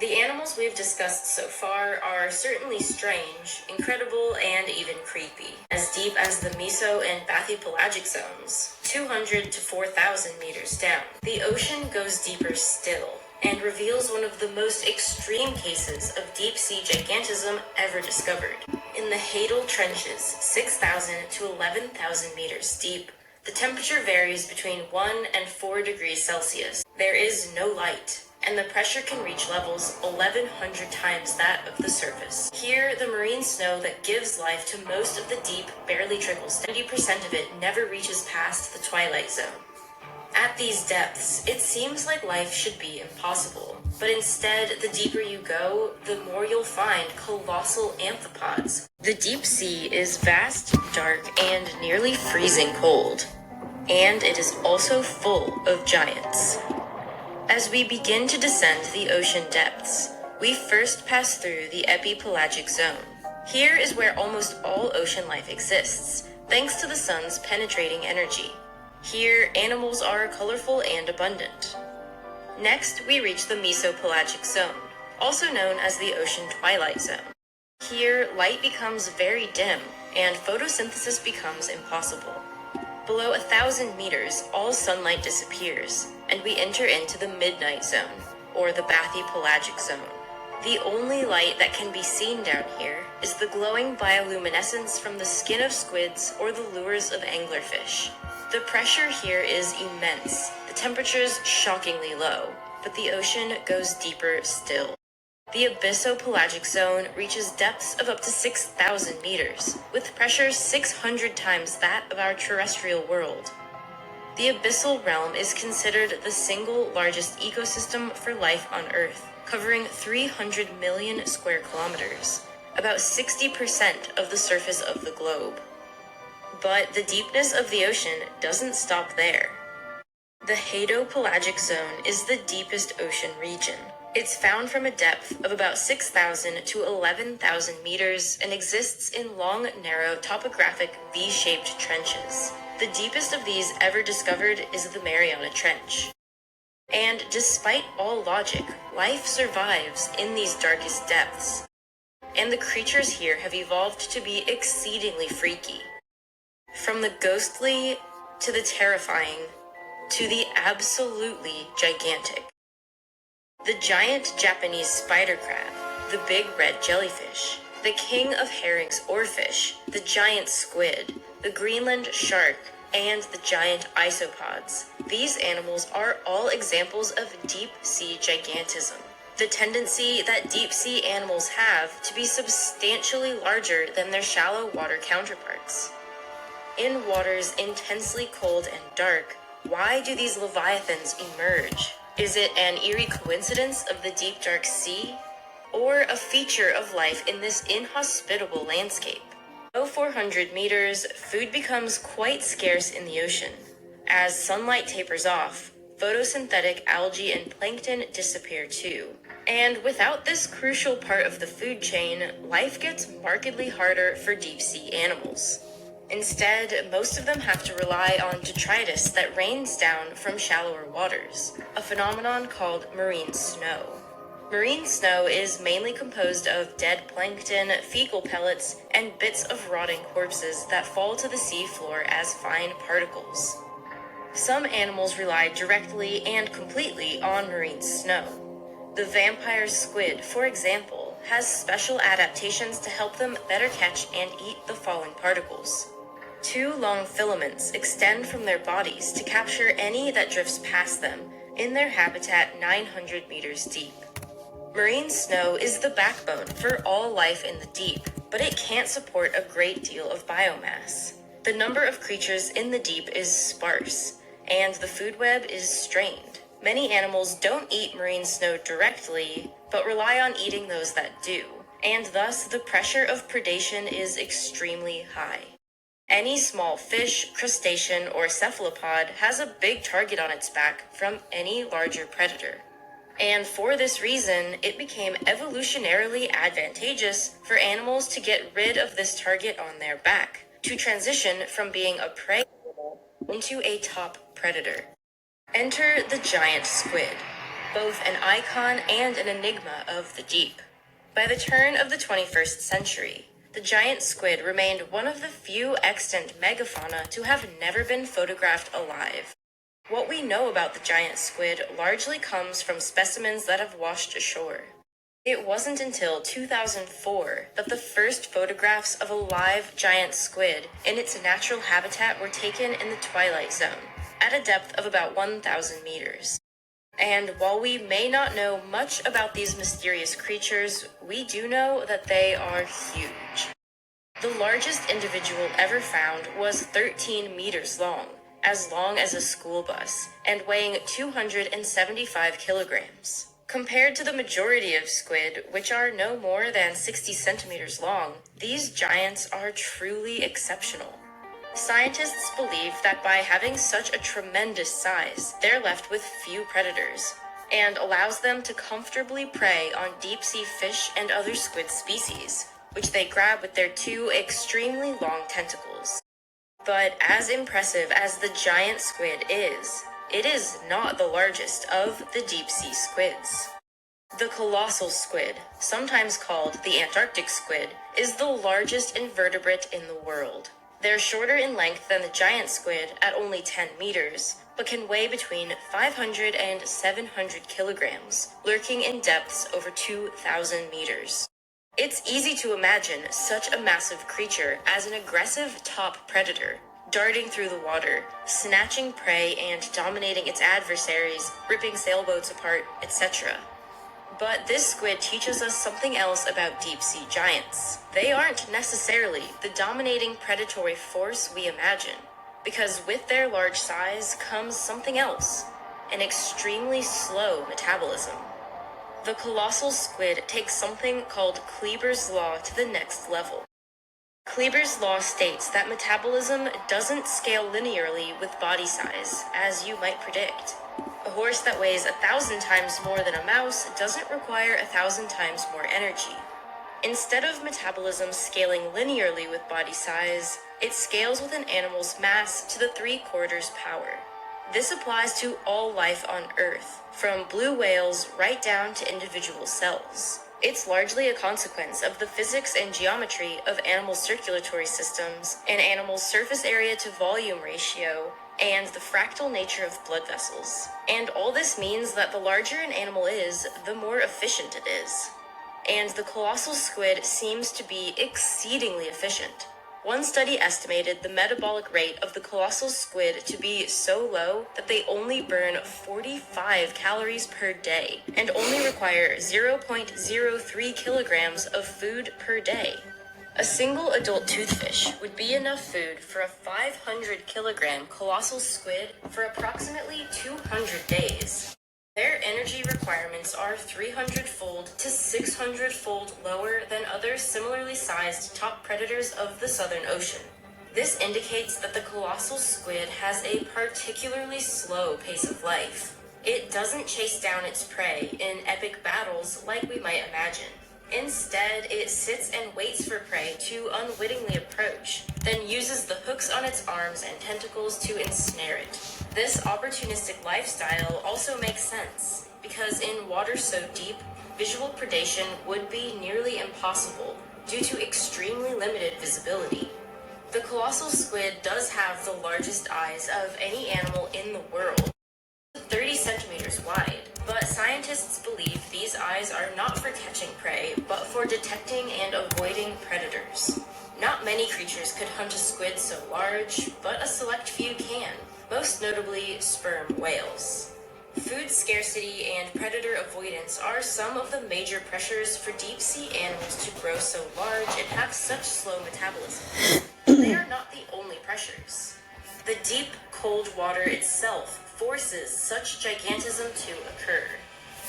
The animals we've discussed so far are certainly strange, incredible, and even creepy. As deep as the meso and bathypelagic zones, 200 to 4,000 meters down, the ocean goes deeper still and reveals one of the most extreme cases of deep-sea gigantism ever discovered. In the Hadal Trenches, 6,000 to 11,000 meters deep, the temperature varies between 1 and 4 degrees Celsius. There is no light, and the pressure can reach levels 1,100 times that of the surface. Here, the marine snow that gives life to most of the deep barely trickles. 70% of it never reaches past the twilight zone. At these depths, it seems like life should be impossible. But instead, the deeper you go, the more you'll find colossal amphipods. The deep sea is vast, dark, and nearly freezing cold. And it is also full of giants. As we begin to descend the ocean depths, we first pass through the epipelagic zone. Here is where almost all ocean life exists, thanks to the sun's penetrating energy. Here, animals are colorful and abundant. Next, we reach the mesopelagic zone, also known as the ocean twilight zone. Here, light becomes very dim, and photosynthesis becomes impossible. Below 1,000 meters, all sunlight disappears, and we enter into the midnight zone, or the bathypelagic zone. The only light that can be seen down here is the glowing bioluminescence from the skin of squids or the lures of anglerfish. The pressure here is immense, the temperatures shockingly low, but the ocean goes deeper still. The abyssopelagic zone reaches depths of up to 6,000 meters, with pressure 600 times that of our terrestrial world. The abyssal realm is considered the single largest ecosystem for life on Earth, covering 300 million square kilometers, about 60% of the surface of the globe. But the deepness of the ocean doesn't stop there. The hadopelagic zone is the deepest ocean region. It's found from a depth of about 6,000 to 11,000 meters and exists in long, narrow, topographic V-shaped trenches. The deepest of these ever discovered is the Mariana Trench. And despite all logic, life survives in these darkest depths. And the creatures here have evolved to be exceedingly freaky. From the ghostly, to the terrifying, to the absolutely gigantic. The giant Japanese spider crab, the big red jellyfish, the king of herrings or fish, the giant squid, the Greenland shark, and the giant isopods. These animals are all examples of deep-sea gigantism. The tendency that deep-sea animals have to be substantially larger than their shallow water counterparts. In waters intensely cold and dark, why do these leviathans emerge? Is it an eerie coincidence of the deep dark sea? Or a feature of life in this inhospitable landscape? Below 400 meters, food becomes quite scarce in the ocean. As sunlight tapers off, photosynthetic algae and plankton disappear too. And without this crucial part of the food chain, life gets markedly harder for deep-sea animals. Instead, most of them have to rely on detritus that rains down from shallower waters, a phenomenon called marine snow. Marine snow is mainly composed of dead plankton, fecal pellets, and bits of rotting corpses that fall to the sea floor as fine particles. Some animals rely directly and completely on marine snow. The vampire squid, for example, has special adaptations to help them better catch and eat the falling particles. Two long filaments extend from their bodies to capture any that drifts past them in their habitat 900 meters deep. Marine snow is the backbone for all life in the deep, but it can't support a great deal of biomass. The number of creatures in the deep is sparse, and the food web is strained. Many animals don't eat marine snow directly, but rely on eating those that do, and thus the pressure of predation is extremely high. Any small fish, crustacean, or cephalopod has a big target on its back from any larger predator. And for this reason, it became evolutionarily advantageous for animals to get rid of this target on their back, to transition from being a prey animal into a top predator. Enter the giant squid. both an icon and an enigma of the deep. By the turn of the 21st century, the giant squid remained one of the few extant megafauna to have never been photographed alive. What we know about the giant squid largely comes from specimens that have washed ashore. It wasn't until 2004 that the first photographs of a live giant squid in its natural habitat were taken in the twilight zone, at a depth of about 1,000 meters. And while we may not know much about these mysterious creatures, we do know that they are huge. The largest individual ever found was 13 meters long as a school bus, and weighing 275 kilograms. Compared to the majority of squid, which are no more than 60 centimeters long, these giants are truly exceptional. Scientists believe that by having such a tremendous size, they're left with few predators, and allows them to comfortably prey on deep-sea fish and other squid species, which they grab with their two extremely long tentacles. But as impressive as the giant squid is, it is not the largest of the deep-sea squids. The colossal squid, sometimes called the Antarctic squid, is the largest invertebrate in the world. They're shorter in length than the giant squid at only 10 meters, but can weigh between 500 and 700 kilograms, lurking in depths over 2,000 meters. It's easy to imagine such a massive creature as an aggressive top predator, darting through the water, snatching prey and dominating its adversaries, ripping sailboats apart, etc. But this squid teaches us something else about deep-sea giants. They aren't necessarily the dominating predatory force we imagine, because with their large size comes something else, an extremely slow metabolism. The colossal squid takes something called Kleber's Law to the next level. Kleber's Law states that metabolism doesn't scale linearly with body size, as you might predict. A horse that weighs 1,000 times more than a mouse doesn't require 1,000 times more energy. Instead of metabolism scaling linearly with body size, it scales with an animal's mass to the 3/4 power. This applies to all life on Earth, from blue whales right down to individual cells. It's largely a consequence of the physics and geometry of animal circulatory systems, an animal's surface area to volume ratio, and the fractal nature of blood vessels. And all this means that the larger an animal is, the more efficient it is. And the colossal squid seems to be exceedingly efficient. One study estimated the metabolic rate of the colossal squid to be so low that they only burn 45 calories per day and only require 0.03 kilograms of food per day. A single adult toothfish would be enough food for a 500-kilogram colossal squid for approximately 200 days. Their energy requirements are 300-fold to 600-fold lower than other similarly sized top predators of the Southern Ocean. This indicates that the colossal squid has a particularly slow pace of life. It doesn't chase down its prey in epic battles like we might imagine. Instead, it sits and waits for prey to unwittingly approach, then uses the hooks on its arms and tentacles to ensnare it. This opportunistic lifestyle also makes sense, because in water so deep, visual predation would be nearly impossible due to extremely limited visibility. The colossal squid does have the largest eyes of any animal in the world, 30 centimeters wide, but scientists believe these eyes are not for catching prey, but for detecting and avoiding predators. Not many creatures could hunt a squid so large, but a select few can, most notably sperm whales. Food scarcity and predator avoidance are some of the major pressures for deep-sea animals to grow so large and have such slow metabolism. But they are not the only pressures. The deep, cold water itself forces such gigantism to occur.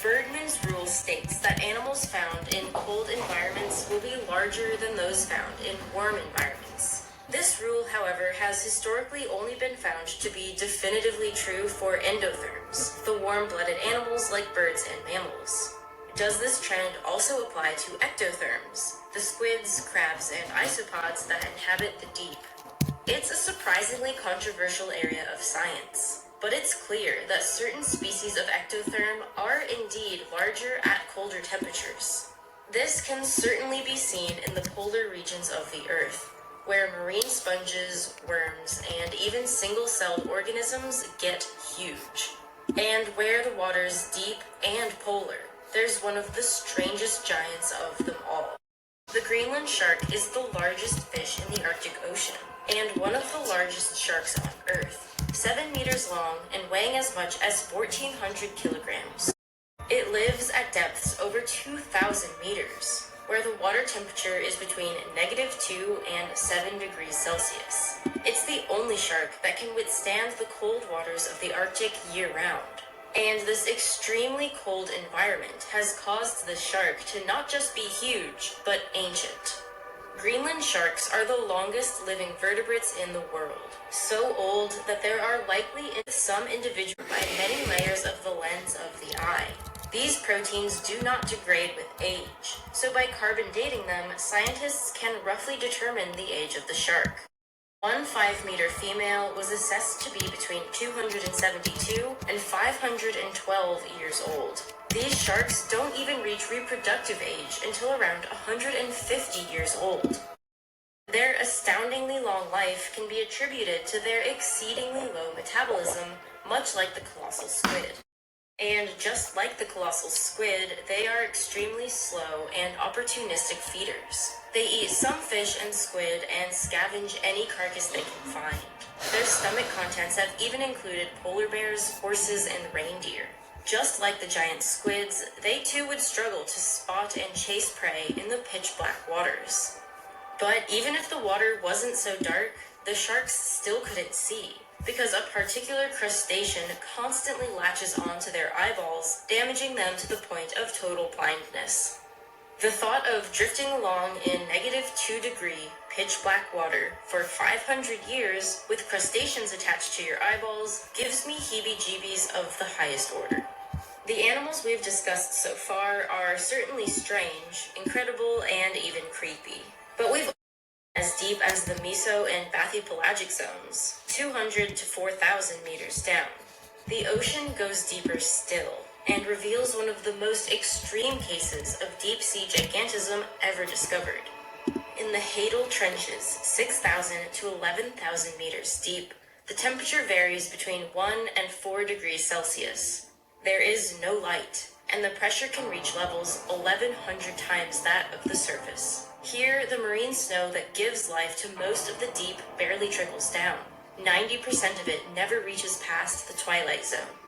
Bergman's rule states that animals found in cold environments will be larger than those found in warm environments. This rule, however, has historically only been found to be definitively true for endotherms, the warm-blooded animals like birds and mammals. Does this trend also apply to ectotherms, the squids, crabs, and isopods that inhabit the deep? It's a surprisingly controversial area of science, but it's clear that certain species of ectotherm are indeed larger at colder temperatures. This can certainly be seen in the polar regions of the Earth, where marine sponges, worms, and even single-celled organisms get huge. And where the water's deep and polar, there's one of the strangest giants of them all. The Greenland shark is the largest fish in the Arctic Ocean, and one of the largest sharks on Earth, 7 meters long and weighing as much as 1,400 kilograms. It lives at depths over 2,000 meters, where the water temperature is between -2 and 7 degrees Celsius. It's the only shark that can withstand the cold waters of the Arctic year-round. And this extremely cold environment has caused the shark to not just be huge, but ancient. Greenland sharks are the longest living vertebrates in the world, so old that there are likely some individuals by many layers of the lens of the eye. These proteins do not degrade with age, so by carbon dating them, scientists can roughly determine the age of the shark. One 5-meter female was assessed to be between 272 and 512 years old. These sharks don't even reach reproductive age until around 150 years old. Their astoundingly long life can be attributed to their exceedingly low metabolism, much like the colossal squid. And just like the colossal squid, they are extremely slow and opportunistic feeders. They eat some fish and squid and scavenge any carcass they can find. Their stomach contents have even included polar bears, horses, and reindeer. Just like the giant squids, they too would struggle to spot and chase prey in the pitch-black waters. But even if the water wasn't so dark, the sharks still couldn't see, because a particular crustacean constantly latches onto their eyeballs, damaging them to the point of total blindness. The thought of drifting along in -2 degree, pitch-black water for 500 years with crustaceans attached to your eyeballs gives me heebie-jeebies of the highest order. The animals we've discussed so far are certainly strange, incredible, and even creepy. But we've as deep as the meso and bathypelagic zones, 200 to 4,000 meters down. The ocean goes deeper still and reveals one of the most extreme cases of deep-sea gigantism ever discovered. In the Hadal Trenches, 6,000 to 11,000 meters deep, the temperature varies between 1 and 4 degrees Celsius. There is no light, and the pressure can reach levels 1,100 times that of the surface. Here, the marine snow that gives life to most of the deep barely trickles down. 90% of it never reaches past the twilight zone.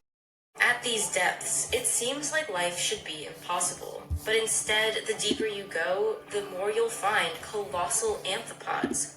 At these depths, it seems like life should be impossible, but instead, the deeper you go, the more you'll find colossal amphipods,